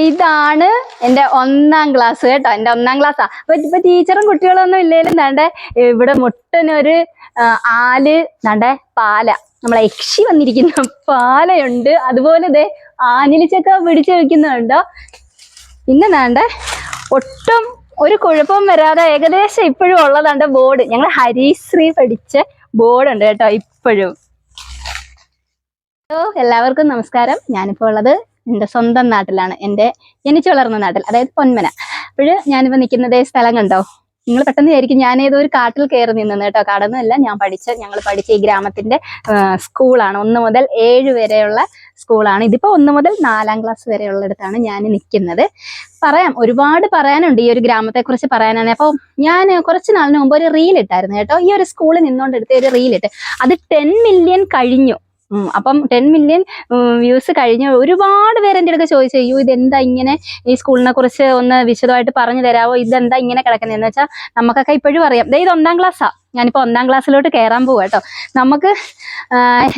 ഇതാണ് എൻ്റെ 1ാം ക്ലാസ് കേട്ടോ. എൻ്റെ 1ാം ക്ലാസ്സാ. ഇപ്പൊ ടീച്ചറും കുട്ടികളൊന്നും ഇല്ലേലും ദാണ്ടെ ഇവിടെ മുട്ടനൊരു ആല് ദാണ്ടെ പാല, നമ്മളെ യക്ഷി വന്നിരിക്കുന്ന പാലയുണ്ട്. അതുപോലെ ദേ ആഞ്ഞിലിച്ചക്ക പിടിച്ചു വെക്കുന്നുണ്ടോ. പിന്നെ ദാണ്ടെ ഒട്ടും ഒരു കുഴപ്പവും വരാതെ ഏകദേശം ഇപ്പോഴും ഉള്ളതാണ്ട് ബോർഡ്. ഞങ്ങൾ ഹരിശ്രീ പഠിച്ച ബോർഡുണ്ട് കേട്ടോ ഇപ്പോഴും. എല്ലാവർക്കും നമസ്കാരം. ഞാനിപ്പോൾ ഉള്ളത് എൻ്റെ സ്വന്തം നാട്ടിലാണ്, എൻ്റെ ജനിച്ചു വളർന്ന നാട്ടിൽ, അതായത് പൊന്മന. ഞാനിപ്പോ നിൽക്കുന്നത് സ്ഥലം കണ്ടോ? നിങ്ങൾ പെട്ടെന്ന് വിചാരിക്കും ഞാൻ ഏതോ ഒരു കാട്ടിൽ കയറി നിന്നത് കേട്ടോ. കാടൊന്നുമല്ല, ഞങ്ങൾ പഠിച്ച ഈ ഗ്രാമത്തിന്റെ സ്കൂളാണ്. 1 മുതൽ 7 വരെയുള്ള സ്കൂളാണ്. ഇതിപ്പോ 1 മുതൽ 4ാം ക്ലാസ് വരെയുള്ളിടത്താണ് ഞാൻ നിൽക്കുന്നത്. ഒരുപാട് പറയാനുണ്ട് ഈ ഒരു ഗ്രാമത്തെ കുറിച്ച് പറയാനാണ്. അപ്പോൾ ഞാൻ കുറച്ച് നാളിന് മുമ്പ് ഒരു റീൽ ഇട്ടായിരുന്നു കേട്ടോ. ഈ ഒരു സ്കൂളിൽ നിന്നുകൊണ്ടെടുത്ത ഒരു റീൽ ഇട്ട് അത് 10 മില്യൺ കഴിഞ്ഞു. അപ്പം 10 മില്യൺ വ്യൂസ് കഴിഞ്ഞ് ഒരുപാട് പേര് എൻ്റെ അടുത്ത് ചോദിച്ചു, അയ്യോ ഇതെന്താ ഇങ്ങനെ, ഈ സ്കൂളിനെ കുറിച്ച് ഒന്ന് വിശദമായിട്ട് പറഞ്ഞു തരാമോ, ഇതെന്താ ഇങ്ങനെ കിടക്കുന്നതെന്ന് വെച്ചാൽ നമുക്കൊക്കെ ഇപ്പോഴും അറിയാം. ഇത് 1ാം ക്ലാസ്സാ. ഞാനിപ്പോൾ 1ാം ക്ലാസ്സിലോട്ട് കയറാൻ പോവാ കേട്ടോ. നമുക്ക്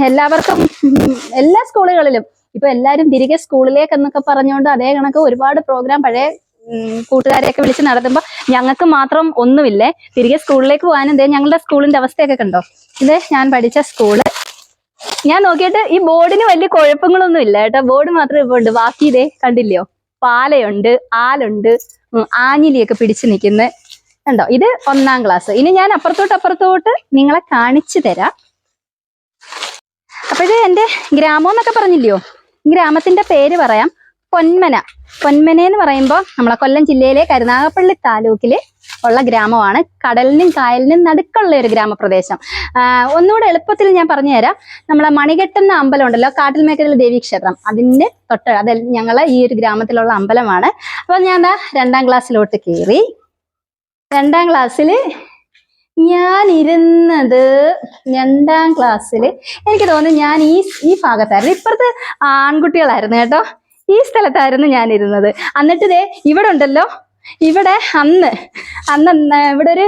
എല്ലാവർക്കും എല്ലാ സ്കൂളുകളിലും ഇപ്പൊ എല്ലാവരും തിരികെ സ്കൂളിലേക്ക് എന്നൊക്കെ പറഞ്ഞുകൊണ്ട് അതേ കണക്ക് ഒരുപാട് പ്രോഗ്രാം പഴയ കൂട്ടുകാരെയൊക്കെ വിളിച്ച് നടത്തുമ്പോൾ ഞങ്ങൾക്ക് മാത്രം ഒന്നുമില്ലേ. തിരികെ സ്കൂളിലേക്ക് പോകാനും ഇതേ ഞങ്ങളുടെ സ്കൂളിന്റെ അവസ്ഥയൊക്കെ കണ്ടോ. ഇത് ഞാൻ പഠിച്ച സ്കൂള്. ഞാൻ നോക്കിയിട്ട് ഈ ബോർഡിന് വലിയ കുഴപ്പങ്ങളൊന്നും ഇല്ല കേട്ടോ. ബോർഡ് മാത്രമേ ഇപ്പോൾ ഉണ്ട്. ബാക്കി ഇതേ കണ്ടില്ലയോ, പാലയുണ്ട്, ആലുണ്ട്, ആഞ്ഞിലിയൊക്കെ പിടിച്ചു നിൽക്കുന്ന കണ്ടോ. ഇത് 1ാം ക്ലാസ്. ഇനി ഞാൻ അപ്പുറത്തോട്ട് നിങ്ങളെ കാണിച്ചു തരാം. അപ്പോഴേ എൻ്റെ ഗ്രാമം എന്നൊക്കെ പറഞ്ഞില്ലയോ, ഗ്രാമത്തിന്റെ പേര് പറയാം. പൊന്മന. പൊന്മന എന്ന് പറയുമ്പോൾ നമ്മളെ കൊല്ലം ജില്ലയിലെ കരുനാഗപ്പള്ളി താലൂക്കില് ഉള്ള ഗ്രാമമാണ്. കടലിനും കായലിനും നടുക്കുള്ള ഒരു ഗ്രാമപ്രദേശം. ഒന്നുകൂടെ എളുപ്പത്തിൽ ഞാൻ പറഞ്ഞു തരാം. നമ്മളെ മണികെട്ടുന്ന അമ്പലം ഉണ്ടല്ലോ, കാട്ടിൽ മേഖല ദേവീക്ഷേത്രം, അതിന്റെ അത് ഞങ്ങളെ ഈ ഒരു ഗ്രാമത്തിലുള്ള അമ്പലമാണ്. അപ്പൊ ഞാൻ 2ാം ക്ലാസ്സിലോട്ട് കയറി. 2ാം ക്ലാസ്സിൽ ഞാൻ ഇരുന്നത് 2ാം ക്ലാസ്സിൽ എനിക്ക് തോന്നുന്നു ഞാൻ ഈ ഭാഗത്തായിരുന്നു. ഇപ്പുറത്ത് ആൺകുട്ടികളായിരുന്നു കേട്ടോ. ഈ സ്ഥലത്തായിരുന്നു ഞാൻ ഇരുന്നത്. എന്നിട്ട് ദേ ഇവിടെ ഉണ്ടല്ലോ, ഇവിടെ അന്ന് ഇവിടെ ഒരു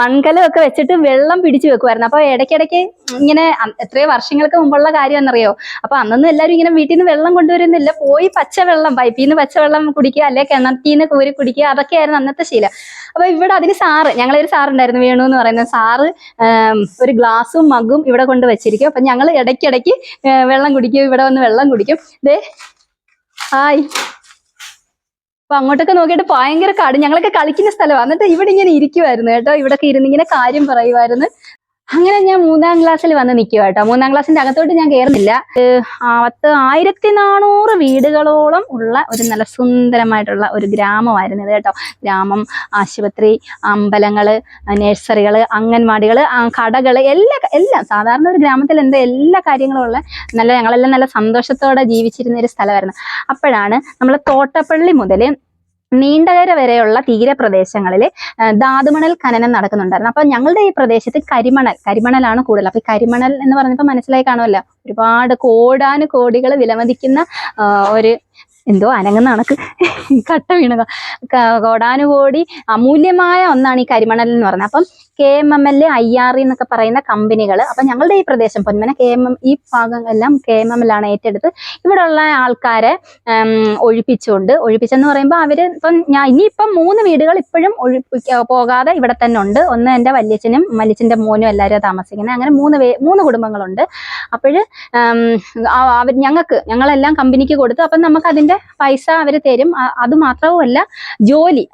മൺകലം ഒക്കെ വെച്ചിട്ട് വെള്ളം പിടിച്ചു വെക്കുമായിരുന്നു. അപ്പൊ ഇടയ്ക്കിടയ്ക്ക് ഇങ്ങനെ, എത്രയോ വർഷങ്ങൾക്ക് മുമ്പുള്ള കാര്യം എന്നറിയോ. അപ്പൊ അന്നൊന്നും എല്ലാവരും ഇങ്ങനെ വീട്ടിൽ നിന്ന് വെള്ളം കൊണ്ടുവരുന്നില്ല, പോയി പച്ചവെള്ളം, പൈപ്പിൽ നിന്ന് പച്ചവെള്ളം കുടിക്കുക, അല്ലെ കിണറ്റിൽ നിന്ന് കോരി കുടിക്കുക, അതൊക്കെയായിരുന്നു അന്നത്തെ ശീലം. അപ്പൊ ഇവിടെ അതിന് ഞങ്ങളൊരു സാറുണ്ടായിരുന്നു, വേണു എന്ന് പറയുന്ന സാറ്, ഒരു ഗ്ലാസും മഗ്ഗും ഇവിടെ കൊണ്ട് വെച്ചിരിക്കും. അപ്പൊ ഞങ്ങൾ ഇടയ്ക്കിടയ്ക്ക് വെള്ളം കുടിക്കും, ഇവിടെ വന്ന് വെള്ളം കുടിക്കും. ദേ ഹായ്. അപ്പൊ അങ്ങോട്ടൊക്കെ നോക്കിയിട്ട് ഭയങ്കര കാട്. ഞങ്ങളൊക്കെ കളിക്കുന്ന സ്ഥലമാണ്. എന്നിട്ട് ഇവിടെ ഇങ്ങനെ ഇരിക്കുമായിരുന്നു കേട്ടോ. ഇവിടൊക്കെ ഇരുന്ന് ഇങ്ങനെ കാര്യം പറയുമായിരുന്നു. അങ്ങനെ ഞാൻ 3ാം ക്ലാസ്സിൽ വന്ന് നിൽക്കുക കേട്ടോ. 3ാം ക്ലാസ്സിന്റെ അകത്തോട്ട് ഞാൻ കയറുന്നില്ല. 1400 വീടുകളോളം ഉള്ള ഒരു നല്ല സുന്ദരമായിട്ടുള്ള ഒരു ഗ്രാമമായിരുന്നു ഇത് കേട്ടോ. ഗ്രാമം, ആശുപത്രി, അമ്പലങ്ങള്, നഴ്സറികള്, അംഗൻവാടികള്, കടകള്, എല്ലാം സാധാരണ ഒരു ഗ്രാമത്തിൽ എല്ലാ കാര്യങ്ങളും ഉള്ള ഞങ്ങളെല്ലാം നല്ല സന്തോഷത്തോടെ ജീവിച്ചിരുന്ന ഒരു സ്ഥലമായിരുന്നു. അപ്പോഴാണ് നമ്മൾ തോട്ടപ്പള്ളി മുതൽ നീണ്ടകര വരെയുള്ള തീരപ്രദേശങ്ങളിൽ ധാതുമണൽ ഖനനം നടക്കുന്നുണ്ടായിരുന്നു. അപ്പൊ ഞങ്ങളുടെ ഈ പ്രദേശത്ത് കരിമണലാണ് കൂടുതൽ. അപ്പൊ ഈ കരിമണൽ എന്ന് പറഞ്ഞപ്പോൾ മനസ്സിലായി കാണുമല്ലോ, ഒരുപാട് കോടാനുകോടികൾ വിലമതിക്കുന്ന ഒരു എന്തോ അനങ്ങുന്ന കണക്ക് കട്ട വീണക കോടാനുകോടി അമൂല്യമായ ഒന്നാണ് ഈ കരിമണൽ എന്ന് പറഞ്ഞത്. അപ്പം KMML, IRE എന്നൊക്കെ പറയുന്ന കമ്പനികൾ, അപ്പൊ ഞങ്ങളുടെ ഈ പ്രദേശം പൊന്മന ഈ ഭാഗം എല്ലാം KMML ആണ് ഏറ്റെടുത്ത് ഇവിടെയുള്ള ആൾക്കാരെ ഒഴിപ്പിച്ചെന്ന് പറയുമ്പോൾ അവര് ഇനിയിപ്പം 3 വീടുകൾ ഇപ്പോഴും പോകാതെ ഇവിടെ തന്നെ ഉണ്ട്. ഒന്ന് എൻ്റെ വല്യച്ഛൻ്റെ മോനും എല്ലാവരും താമസിക്കുന്നത്. അങ്ങനെ 3 കുടുംബങ്ങളുണ്ട്. അപ്പോഴ് ഞങ്ങളെല്ലാം കമ്പനിക്ക് കൊടുത്തു. അപ്പം നമുക്ക് അതിന്റെ പൈസ അവര് തരും. അത് മാത്രവുമല്ല, ജോലി,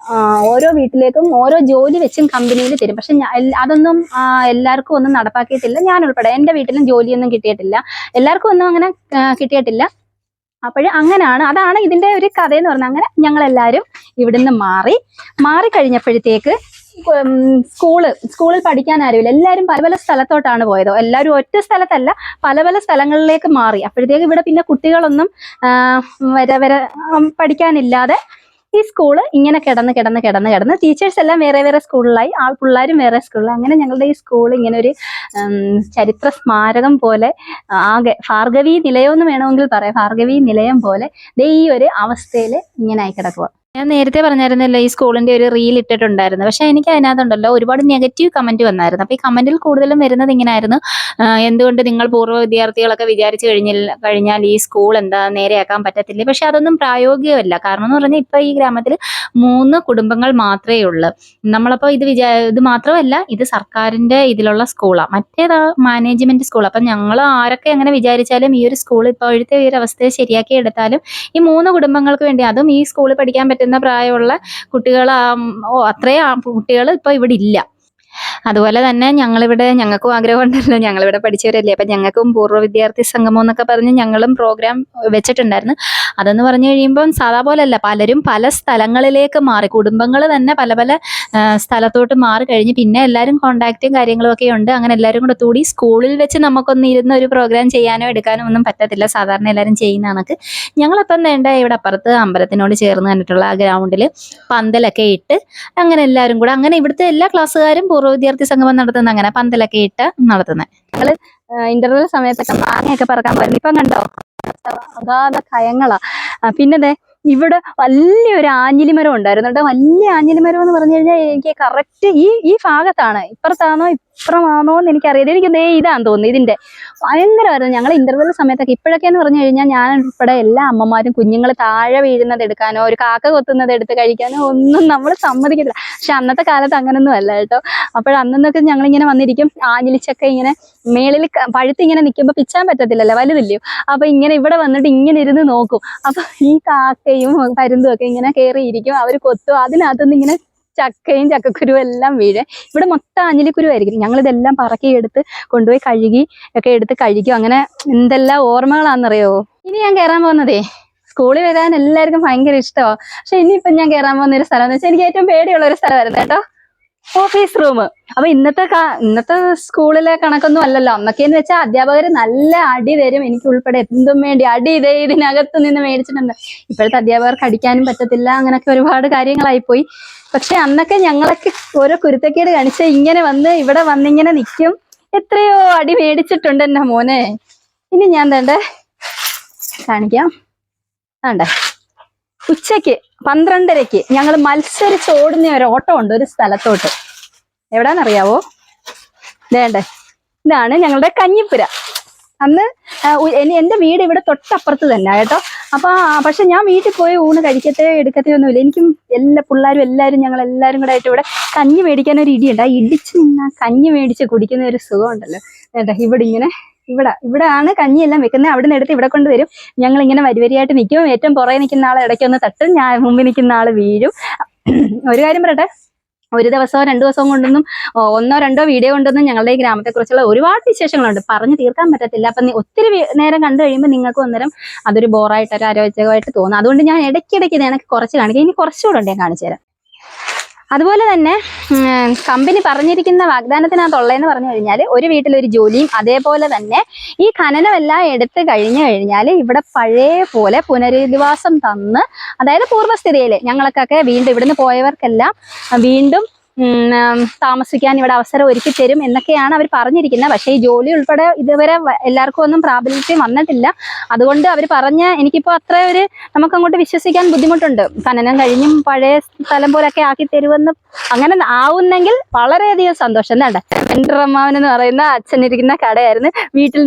ഓരോ വീട്ടിലേക്കും ഓരോ ജോലി വെച്ചും കമ്പനിയിൽ തരും. പക്ഷെ അതൊന്നും എല്ലാവർക്കും ഒന്നും നടപ്പാക്കിയിട്ടില്ല. ഞാൻ ഉൾപ്പെടെ എൻ്റെ വീട്ടിലും ജോലിയൊന്നും കിട്ടിയിട്ടില്ല. എല്ലാവർക്കും ഒന്നും അങ്ങനെ കിട്ടിയിട്ടില്ല. അതാണ് ഇതിന്റെ ഒരു കഥയെന്ന് പറഞ്ഞാൽ. അങ്ങനെ ഞങ്ങളെല്ലാവരും ഇവിടുന്ന് മാറിക്കഴിഞ്ഞപ്പോഴത്തേക്ക് സ്കൂളിൽ പഠിക്കാൻ ആരുമില്ല. എല്ലാവരും പല സ്ഥലത്തോട്ടാണ് പോയത്. എല്ലാവരും ഒറ്റ സ്ഥലത്തല്ല, പല സ്ഥലങ്ങളിലേക്ക് മാറി. അപ്പോഴത്തേക്ക് ഇവിടെ പിന്നെ കുട്ടികളൊന്നും വരെ പഠിക്കാനില്ലാതെ ഈ സ്കൂള് ഇങ്ങനെ കിടന്ന് ടീച്ചേഴ്സ് എല്ലാം വേറെ സ്കൂളിലായി, പിള്ളേരും വേറെ സ്കൂളിലായി. അങ്ങനെ ഞങ്ങളുടെ ഈ സ്കൂൾ ഇങ്ങനെ ഒരു ചരിത്ര സ്മാരകം പോലെ ആകെ ഭാർഗവീ നിലയം എന്ന് വേണമെങ്കിൽ പറയാം. ഭാർഗവീ നിലയം പോലെ ഈ ഒരു അവസ്ഥയിൽ ഇങ്ങനെ ആയി കിടക്കുക. ഞാൻ നേരത്തെ പറഞ്ഞായിരുന്നല്ലോ ഈ സ്കൂളിന്റെ ഒരു റീൽ ഇട്ടിട്ടുണ്ടായിരുന്നു. പക്ഷെ എനിക്ക് അതിനകത്തുണ്ടല്ലോ ഒരുപാട് നെഗറ്റീവ് കമന്റ് വന്നായിരുന്നു. അപ്പൊ ഈ കമന്റിൽ കൂടുതലും വരുന്നത് ഇങ്ങനായിരുന്നു. എന്തുകൊണ്ട് നിങ്ങൾ പൂർവ്വ വിദ്യാർത്ഥികളൊക്കെ വിചാരിച്ചു കഴിഞ്ഞാൽ ഈ സ്കൂൾ എന്താ നേരെയാക്കാൻ പറ്റത്തില്ലേ? പക്ഷെ അതൊന്നും പ്രായോഗികമല്ല. കാരണം എന്ന് പറഞ്ഞാൽ ഇപ്പൊ ഈ ഗ്രാമത്തിൽ 3 കുടുംബങ്ങൾ മാത്രമേ ഉള്ളൂ. നമ്മളപ്പോ ഇത് മാത്രമല്ല, ഇത് സർക്കാരിന്റെ ഇതിലുള്ള സ്കൂളാണ്. മറ്റേതാ മാനേജ്മെന്റ് സ്കൂൾ. അപ്പൊ ഞങ്ങൾ ആരൊക്കെ എങ്ങനെ വിചാരിച്ചാലും ഈ ഒരു സ്കൂൾ ഇപ്പോഴത്തെ ഈ ഒരു അവസ്ഥയെ ശരിയാക്കി എടുത്താലും ഈ 3 കുടുംബങ്ങൾക്ക് വേണ്ടി, അതും ഈ സ്കൂളിൽ പഠിക്കാൻ പറ്റുന്ന പ്രായമുള്ള കുട്ടികൾ, അത്രയും കുട്ടികൾ ഇപ്പൊ ഇവിടെ ഇല്ല. അതുപോലെ തന്നെ ഞങ്ങൾക്കും ആഗ്രഹമുണ്ടല്ലോ, ഞങ്ങളിവിടെ പഠിച്ചവരല്ലേ, അപ്പൊ ഞങ്ങൾക്കും പൂർവ്വ വിദ്യാർത്ഥി സംഗമം എന്നൊക്കെ പറഞ്ഞ് ഞങ്ങളും പ്രോഗ്രാം വെച്ചിട്ടുണ്ടായിരുന്നു. അതെന്ന് പറഞ്ഞു കഴിയുമ്പം സാധാ പോലല്ല, പലരും പല സ്ഥലങ്ങളിലേക്ക് മാറി, കുടുംബങ്ങൾ തന്നെ പല പല സ്ഥലത്തോട്ട് മാറി കഴിഞ്ഞ് പിന്നെ എല്ലാവരും കോണ്ടാക്റ്റും കാര്യങ്ങളും ഒക്കെ ഉണ്ട്. അങ്ങനെ എല്ലാവരും കൂടെ കൂടി സ്കൂളിൽ വെച്ച് നമുക്കൊന്ന് ഇരുന്ന് ഒരു പ്രോഗ്രാം ചെയ്യാനോ എടുക്കാനോ ഒന്നും പറ്റത്തില്ല, സാധാരണ എല്ലാവരും ചെയ്യുന്ന കണക്ക്. ഞങ്ങളപ്പം വേണ്ട ഇവിടെ അപ്പുറത്ത് അമ്പലത്തിനോട് ചേർന്ന് കണ്ടിട്ടുള്ള ആ ഗ്രൗണ്ടിൽ പന്തലൊക്കെ ഇട്ട് അങ്ങനെ എല്ലാവരും കൂടെ, അങ്ങനെ ഇവിടുത്തെ എല്ലാ ക്ലാസ്സുകാരും പൂർവ്വ വിദ്യാർത്ഥി സംഗമം നടത്തുന്ന അങ്ങനെ പന്തലൊക്കെ ഇട്ട് നടത്തുന്നത്. ഞങ്ങള് ഇന്റർവെൽ സമയത്തൊക്കെ മാങ്ങയൊക്കെ പറക്കാൻ പോയിരുന്നു. ഇപ്പം കണ്ടോ അഗാധ കയങ്ങളാ. പിന്നെ ഇവിടെ വലിയൊരു ആഞ്ഞിലിമരം ഉണ്ടായിരുന്നു കേട്ടോ. വലിയ ആഞ്ഞിലിമരം എന്ന് പറഞ്ഞു കഴിഞ്ഞാൽ എനിക്ക് കറക്റ്റ് ഈ ഭാഗത്താണ്, ഇപ്പുറത്താണോ ഇപ്പുറമാണോ എന്ന് എനിക്കറിയാം. എനിക്ക് ഇതാന്ന് തോന്നുന്നു. ഇതിന്റെ ഭയങ്കരമായിരുന്നു. ഞങ്ങൾ ഇന്റർവെൽ സമയത്തൊക്കെ, ഇപ്പോഴൊക്കെ എന്ന് പറഞ്ഞു കഴിഞ്ഞാൽ ഞാൻ ഉൾപ്പെടെ എല്ലാ അമ്മമാരും കുഞ്ഞുങ്ങൾ താഴെ വീഴുന്നത് എടുക്കാനോ ഒരു കാക്ക കൊത്തുന്നത് എടുത്ത് കഴിക്കാനോ ഒന്നും നമ്മൾ സമ്മതിക്കത്തില്ല. പക്ഷെ അന്നത്തെ കാലത്ത് അങ്ങനൊന്നും അല്ല കേട്ടോ. അന്നൊക്കെ ഞങ്ങളിങ്ങനെ വന്നിരിക്കും, ആഞ്ഞിലിച്ചൊക്കെ ഇങ്ങനെ മേളിൽ പഴുത്തിങ്ങനെ നിൽക്കുമ്പോൾ പിച്ചാൻ പറ്റത്തില്ലല്ലോ, വലുതില്ലയോ. അപ്പൊ ഇങ്ങനെ ഇവിടെ വന്നിട്ട് ഇങ്ങനെ ഇരുന്ന് നോക്കും. അപ്പൊ ഈ കാക്കയും പരുന്തും ഒക്കെ ഇങ്ങനെ കയറിയിരിക്കും, അവർ കൊത്തും. അതിനകത്തുനിന്ന് ഇങ്ങനെ ചക്കയും ചക്കക്കുരുവും എല്ലാം വീഴെ. ഇവിടെ മൊത്തം ആഞ്ഞിലിക്കുരുവായിരിക്കും. ഞങ്ങളിതെല്ലാം പറക്കിയെടുത്ത് കൊണ്ടുപോയി കഴുകി ഒക്കെ എടുത്ത് കഴിക്കും. അങ്ങനെ എന്തെല്ലാം ഓർമ്മകളാണെന്നറിയോ. ഇനി ഞാൻ കയറാൻ പോകുന്നതേ, സ്കൂളിൽ വരാൻ എല്ലാവർക്കും ഭയങ്കര ഇഷ്ടമാണ്. പക്ഷെ ഇനിയിപ്പം ഞാൻ കയറാൻ പോകുന്ന ഒരു സ്ഥലം എന്ന് വെച്ചാൽ എനിക്ക് ഏറ്റവും പേടിയുള്ള ഒരു സ്ഥലമായിരുന്നു കേട്ടോ, ഓഫീസ് റൂം. അപ്പൊ ഇന്നത്തെ സ്കൂളിലെ കണക്കൊന്നും അല്ലല്ലോ. അന്നൊക്കെയെന്ന് വെച്ചാൽ അധ്യാപകർ നല്ല അടി തരും, എനിക്ക് ഉൾപ്പെടെ എന്തും വേണ്ടി അടി ഇതിനകത്ത് നിന്ന് മേടിച്ചിട്ടുണ്ട്. ഇപ്പോഴത്തെ അധ്യാപകർക്ക് അടിക്കാനും പറ്റത്തില്ല, അങ്ങനൊക്കെ ഒരുപാട് കാര്യങ്ങളായിപ്പോയി. പക്ഷെ അന്നൊക്കെ ഞങ്ങളൊക്കെ ഓരോ കുരുത്തക്കേട് കാണിച്ച് ഇങ്ങനെ ഇവിടെ വന്നിങ്ങനെ നിൽക്കും. എത്രയോ അടി മേടിച്ചിട്ടുണ്ട് എന്നെ മോനെ. ഇനി ഞാൻ കാണിക്കാം. വേണ്ടേ, ഉച്ചയ്ക്ക് 12:30 ഞങ്ങൾ മത്സരിച്ചോടുന്ന ഒരു ഓട്ടം ഉണ്ട് ഒരു സ്ഥലത്തോട്ട്. എവിടാന്നറിയാവോ? ഇതാണ് ഞങ്ങളുടെ കഞ്ഞിപ്പുര. അന്ന് എന്റെ വീട് ഇവിടെ തൊട്ടപ്പുറത്ത് തന്നെ കേട്ടോ. പക്ഷെ ഞാൻ വീട്ടിൽ പോയി ഊണ് എടുക്കത്തേ ഒന്നുമില്ല. എനിക്കും എല്ലാ പിള്ളേരും ഞങ്ങൾ എല്ലാവരും കൂടെ ആയിട്ട് ഇവിടെ കഞ്ഞി മേടിക്കാൻ ഒരു ഇടിയുണ്ട്. ആ ഇടിച്ച് നിന്ന് കഞ്ഞി മേടിച്ച് കുടിക്കുന്ന ഒരു സുഖം ഉണ്ടല്ലോ കേട്ടോ. ഇവിടെയാണ് കഞ്ഞിയെല്ലാം വെക്കുന്നത്. അവിടെ നിന്ന് എടുത്ത് ഇവിടെ കൊണ്ടുവരും. ഞങ്ങൾ ഇങ്ങനെ വരിവരിയായിട്ട് നിൽക്കും. ഏറ്റവും പുറകെ നിൽക്കുന്ന ആളെ ഇടയ്ക്കൊന്ന് തട്ടും, ഞാൻ മുമ്പിൽ നിൽക്കുന്ന ആള് വീഴും. ഒരു കാര്യം പറയട്ടെ, ഒരു ദിവസമോ 2 ദിവസവും കൊണ്ടൊന്നും 1 or 2 വീഡിയോ കൊണ്ടൊന്നും ഞങ്ങളുടെ ഈ ഗ്രാമത്തെക്കുറിച്ചുള്ള ഒരുപാട് വിശേഷങ്ങളുണ്ട്, പറഞ്ഞു തീർക്കാൻ പറ്റത്തില്ല. അപ്പം ഒത്തിരി നേരം കണ്ടു കഴിയുമ്പോൾ നിങ്ങൾക്ക് അന്നേരം അതൊരു ബോറായിട്ട് ഒരു അരോചകമായിട്ട് തോന്നും. അതുകൊണ്ട് ഞാൻ ഇടയ്ക്കിടയ്ക്ക് എനിക്ക് കുറച്ച് കാണിക്കാം. ഇനി കുറച്ചുകൂടെ ഉണ്ട്, ഞാൻ കാണിച്ചു തരാം. അതുപോലെ തന്നെ കമ്പനി പറഞ്ഞിരിക്കുന്ന വാഗ്ദാനത്തിനകത്തുള്ളതെന്ന് പറഞ്ഞു കഴിഞ്ഞാൽ ഒരു വീട്ടിലൊരു ജോലിയും, അതേപോലെ തന്നെ ഈ ഖനനമെല്ലാം എടുത്തു കഴിഞ്ഞാൽ ഇവിടെ പഴയ പോലെ പുനരധിവാസം തന്ന്, അതായത് പൂർവ്വസ്ഥിതിയിൽ ഞങ്ങൾക്കൊക്കെ വീണ്ടും ഇവിടുന്ന് പോയവർക്കെല്ലാം വീണ്ടും താമസിക്കാൻ ഇവിടെ അവസരം ഒരുക്കി തരും എന്നൊക്കെയാണ് അവർ പറഞ്ഞിരിക്കുന്നത്. പക്ഷേ ഈ ജോലി ഉൾപ്പെടെ ഇതുവരെ എല്ലാവർക്കും ഒന്നും പ്രാബല്യത്തിൽ വന്നിട്ടില്ല. അതുകൊണ്ട് അവർ എനിക്കിപ്പോൾ അത്ര നമുക്കങ്ങോട്ട് വിശ്വസിക്കാൻ ബുദ്ധിമുട്ടുണ്ട്. ഖനനം കഴിഞ്ഞും പഴയ സ്ഥലം പോലൊക്കെ ആക്കി തരുമെന്ന് അങ്ങനെ ആവുന്നെങ്കിൽ വളരെയധികം സന്തോഷം. എന്താണ്ട് എൻ്റെ അമ്മാവനെന്ന് പറയുന്ന അച്ഛനിരിക്കുന്ന കടയായിരുന്നു. വീട്ടിൽ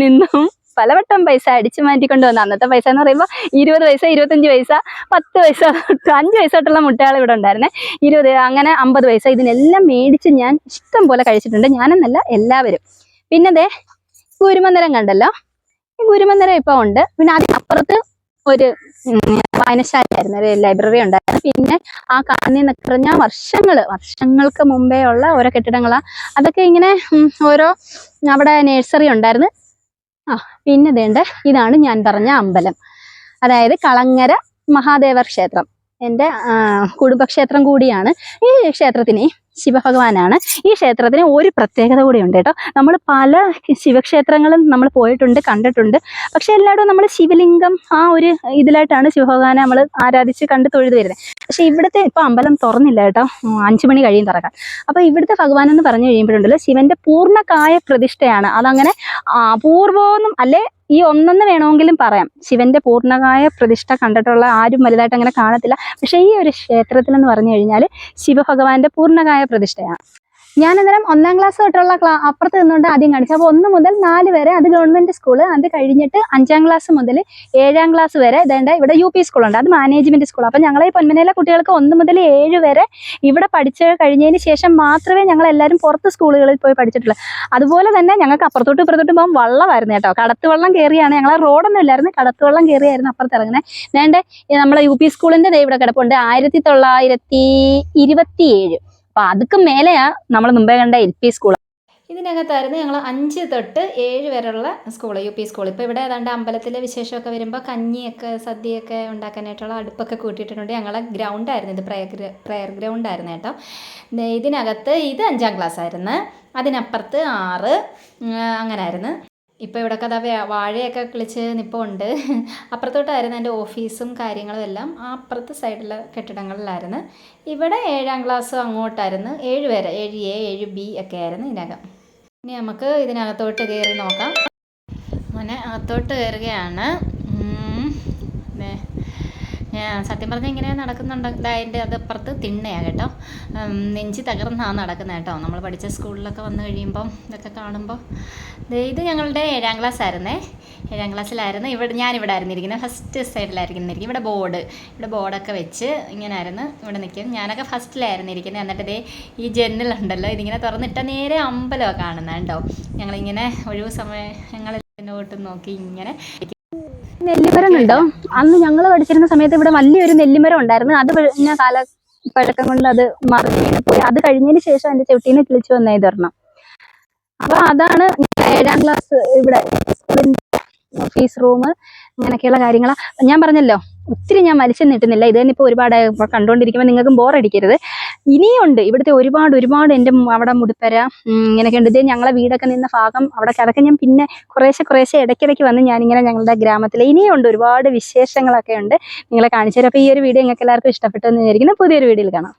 നിന്നും പലവട്ടം പൈസ അടിച്ചു മാറ്റിക്കൊണ്ട് വന്ന, അന്നത്തെ പൈസ എന്ന് പറയുമ്പോൾ 20 പൈസ, 25 പൈസ, 10 പൈസ, 5 പൈസ തൊട്ടുള്ള മുട്ടകൾ ഇവിടെ ഉണ്ടായിരുന്നേ. 20, അങ്ങനെ 50 പൈസ, ഇതിനെല്ലാം മേടിച്ച് ഞാൻ ഇഷ്ടം പോലെ കഴിച്ചിട്ടുണ്ട്. ഞാനെന്നല്ല എല്ലാവരും. പിന്നെ കുരുമന്ദരം കണ്ടല്ലോ, ഈ കുരുമന്ദരം ഇപ്പൊ ഉണ്ട്. പിന്നെ അതിനപ്പുറത്ത് ഒരു വായനശാലയായിരുന്നു, ഒരു ലൈബ്രറി ഉണ്ടായിരുന്നു. പിന്നെ ആ കാണി നിറഞ്ഞ വർഷങ്ങൾക്ക് മുമ്പേ ഉള്ള ഓരോ കെട്ടിടങ്ങളാ. അതൊക്കെ ഇങ്ങനെ ഓരോ അവിടെ നഴ്സറി ഉണ്ടായിരുന്നു. പിന്നെ ഇതാണ് ഞാൻ പറഞ്ഞ അമ്പലം, അതായത് കളങ്ങര മഹാദേവ ക്ഷേത്രം. എൻ്റെ കുടുംബക്ഷേത്രം കൂടിയാണ്. ഈ ക്ഷേത്രത്തിന് ശിവഭഗവാനാണ്. ഈ ക്ഷേത്രത്തിന് ഒരു പ്രത്യേകത കൂടിയുണ്ട് കേട്ടോ. നമ്മൾ പല ശിവക്ഷേത്രങ്ങളും നമ്മൾ പോയിട്ടുണ്ട്, കണ്ടിട്ടുണ്ട്. പക്ഷെ എല്ലായിടും നമ്മൾ ശിവലിംഗം ആ ഒരു ഇതിലായിട്ടാണ് ശിവഭഗവാനെ നമ്മൾ ആരാധിച്ച് കണ്ട് തൊഴുത് വരുന്നത്. പക്ഷെ ഇവിടുത്തെ ഇപ്പം അമ്പലം തുറന്നില്ല കേട്ടോ, 5 മണി കഴിയും തുറക്കാൻ. അപ്പോൾ ഇവിടുത്തെ ഭഗവാൻ എന്ന് പറഞ്ഞു കഴിയുമ്പോഴുണ്ടല്ലോ, ശിവന്റെ പൂർണ്ണകായ പ്രതിഷ്ഠയാണ്. അതങ്ങനെ അപൂർവമൊന്നും അല്ലേ, ഈ ഒന്നെന്ന് വേണമെങ്കിലും പറയാം. ശിവന്റെ പൂർണ്ണകായ പ്രതിഷ്ഠ കണ്ടിട്ടുള്ള ആരും വലുതായിട്ട് അങ്ങനെ കാണത്തില്ല. പക്ഷേ ഈ ഒരു ക്ഷേത്രത്തിൽ എന്ന് പറഞ്ഞു കഴിഞ്ഞാൽ ശിവഭഗവാന്റെ പൂർണ്ണകായ പ്രതിഷ്ഠയാണ്. ഞാൻ അന്നേരം 1ാം ക്ലാസ് തൊട്ടുള്ള അപ്പുറത്ത് നിന്നുകൊണ്ട് ആദ്യം കാണിച്ചു. അപ്പോൾ 1 മുതൽ 4 വരെ അത് ഗവൺമെന്റ് സ്കൂള്. അത് കഴിഞ്ഞിട്ട് 5ാം ക്ലാസ് മുതൽ 7ാം ക്ലാസ് വരെ ഇതേണ്ട ഇവിടെ UP സ്കൂളുണ്ട്, അത് മാനേജ്മെന്റ് സ്കൂൾ. അപ്പം ഞങ്ങളെ ഈ പൊന്മനയിലെ കുട്ടികൾക്ക് 1 മുതൽ 7 വരെ ഇവിടെ പഠിച്ച് കഴിഞ്ഞതിന് ശേഷം മാത്രമേ ഞങ്ങൾ എല്ലാവരും പുറത്ത് സ്കൂളുകളിൽ പോയി പഠിച്ചിട്ടുള്ളൂ. അതുപോലെ തന്നെ ഞങ്ങൾക്ക് അപ്പുറത്തോട്ട് ഇപ്പുറത്തോട്ട് പോകാൻ വള്ളമായിരുന്നു കേട്ടോ. കടത്തുവള്ളം കയറിയാണ്, ഞങ്ങളെ റോഡൊന്നും ഇല്ലായിരുന്നു, കടത്തുവള്ളം കയറിയായിരുന്നു അപ്പുറത്ത് ഇറങ്ങുന്നത്. വേണ്ട നമ്മളെ UP സ്കൂളിന്റെ ഇവിടെ കിടപ്പുണ്ട് 1927. അപ്പൊ അതുക്കും മേലെയാ നമ്മൾ മുമ്പേ കണ്ട LP സ്കൂൾ. ഇതിനകത്തായിരുന്നു ഞങ്ങൾ 5 തൊട്ട് 7 വരെയുള്ള സ്കൂൾ, UP സ്കൂൾ. ഇപ്പോൾ ഇവിടെ ഏതാണ്ട് അമ്പലത്തിലെ വിശേഷമൊക്കെ വരുമ്പോൾ കഞ്ഞിയൊക്കെ സദ്യയൊക്കെ ഉണ്ടാക്കാനായിട്ടുള്ള അടുപ്പൊക്കെ കൂട്ടിയിട്ടുണ്ട്. ഞങ്ങളെ ഗ്രൗണ്ടായിരുന്നു ഇത്, പ്രയർ ഗ്രൗണ്ടായിരുന്നു കേട്ടോ. ഇതിനകത്ത് ഇത് 5ാം ക്ലാസ് ആയിരുന്നു, അതിനപ്പുറത്ത് 6 അങ്ങനായിരുന്നു. ഇപ്പോൾ ഇവിടെയൊക്കെ അതാ വാഴയൊക്കെ കിളിച്ച് നിൽപ്പുണ്ട്. അപ്പുറത്തോട്ടായിരുന്നു എൻ്റെ ഓഫീസും കാര്യങ്ങളും എല്ലാം, ആ അപ്പുറത്തെ സൈഡിലെ കെട്ടിടങ്ങളിലായിരുന്നു. ഇവിടെ 7ാം ക്ലാസ് അങ്ങോട്ടായിരുന്നു, 7 വരെ 7A 7B ഒക്കെ ആയിരുന്നു ഇതിനകം. ഇനി നമുക്ക് ഇതിനകത്തോട്ട് കയറി നോക്കാം. മോനെ അകത്തോട്ട് കയറുകയാണ്. സത്യം പറഞ്ഞാൽ ഇങ്ങനെ നടക്കുന്നുണ്ട്. അതിൻ്റെ അതപ്പുറത്ത് തിണ്ണയാണ് കേട്ടോ. നെഞ്ചി തകർന്നാണ് നടക്കുന്നത് കേട്ടോ. നമ്മൾ പഠിച്ച സ്കൂളിലൊക്കെ വന്നു കഴിയുമ്പം ഇതൊക്കെ കാണുമ്പോൾ. ഇത് ഞങ്ങളുടെ 7ാം ക്ലാസ് ആയിരുന്നേ. 7ാം ക്ലാസ്സിലായിരുന്നു. ഞാനിവിടെ ആയിരുന്നു ഇരിക്കുന്നത്, ഫസ്റ്റ് സൈഡിലായിരിക്കും ഇരിക്കും. ഇവിടെ ബോർഡൊക്കെ വെച്ച് ഇങ്ങനെ ആയിരുന്നു ഇവിടെ നിൽക്കും. ഞാനൊക്കെ ഫസ്റ്റിലായിരുന്നു ഇരിക്കുന്നത്. എന്നിട്ട് ഇതേ ഈ ജനലുണ്ടല്ലോ, ഇതിങ്ങനെ തുറന്നിട്ട നേരെ അമ്പലമൊക്കെ കാണുന്നത് കേട്ടോ. ഞങ്ങളിങ്ങനെ ഒഴിവ് സമയങ്ങൾ നോട്ട് നോക്കി ഇങ്ങനെ. നെല്ലിമരം ഉണ്ടോ? അന്ന് ഞങ്ങൾ പഠിച്ചിരുന്ന സമയത്ത് ഇവിടെ വലിയൊരു നെല്ലിമരം ഉണ്ടായിരുന്നു. അത് പിന്നെ കാലപ്പഴക്കം കൊണ്ട് അത് മറിഞ്ഞു പോയി. അത് കഴിഞ്ഞതിന് ശേഷം എൻ്റെ ചവിട്ടീന്ന് കിളിച്ചു വന്ന ഇതൊരെണ്ണം. അപ്പൊ അതാണ് 7ാം ക്ലാസ് ഇവിടെ സ്കൂളിൻ്റെ ഓഫീസ് റൂം, അങ്ങനെയൊക്കെയുള്ള കാര്യങ്ങളാണ്. ഞാൻ പറഞ്ഞല്ലോ ഒത്തിരി ഞാൻ വലിച്ചു നീട്ടുന്നില്ല. ഇത് തന്നെ ഇപ്പോൾ ഒരുപാട് കണ്ടുകൊണ്ടിരിക്കുമ്പോൾ നിങ്ങൾക്കും ബോറടിക്കരുത്. ഇനിയുണ്ട് ഇവിടുത്തെ ഒരുപാട് എൻ്റെ അവിടെ മുടിപ്പര ഇങ്ങനെയൊക്കെ ഉണ്ട്. ഇത് ഞങ്ങളെ വീടൊക്കെ നിന്ന ഭാഗം അവിടെ, അതൊക്കെ ഞാൻ പിന്നെ കുറേശ്ശെ ഇടയ്ക്കിടയ്ക്ക് വന്ന് ഞാനിങ്ങനെ ഞങ്ങളുടെ ഗ്രാമത്തിൽ ഇനിയുണ്ട് ഒരുപാട് വിശേഷങ്ങളൊക്കെ ഉണ്ട്, നിങ്ങളെ കാണിച്ചു തരാം. അപ്പോൾ ഈ ഒരു വീഡിയോ നിങ്ങൾക്ക് എല്ലാവർക്കും ഇഷ്ടപ്പെട്ടെന്ന് വിചാരിക്കുന്നു. പുതിയൊരു വീഡിയോയിൽ കാണാം.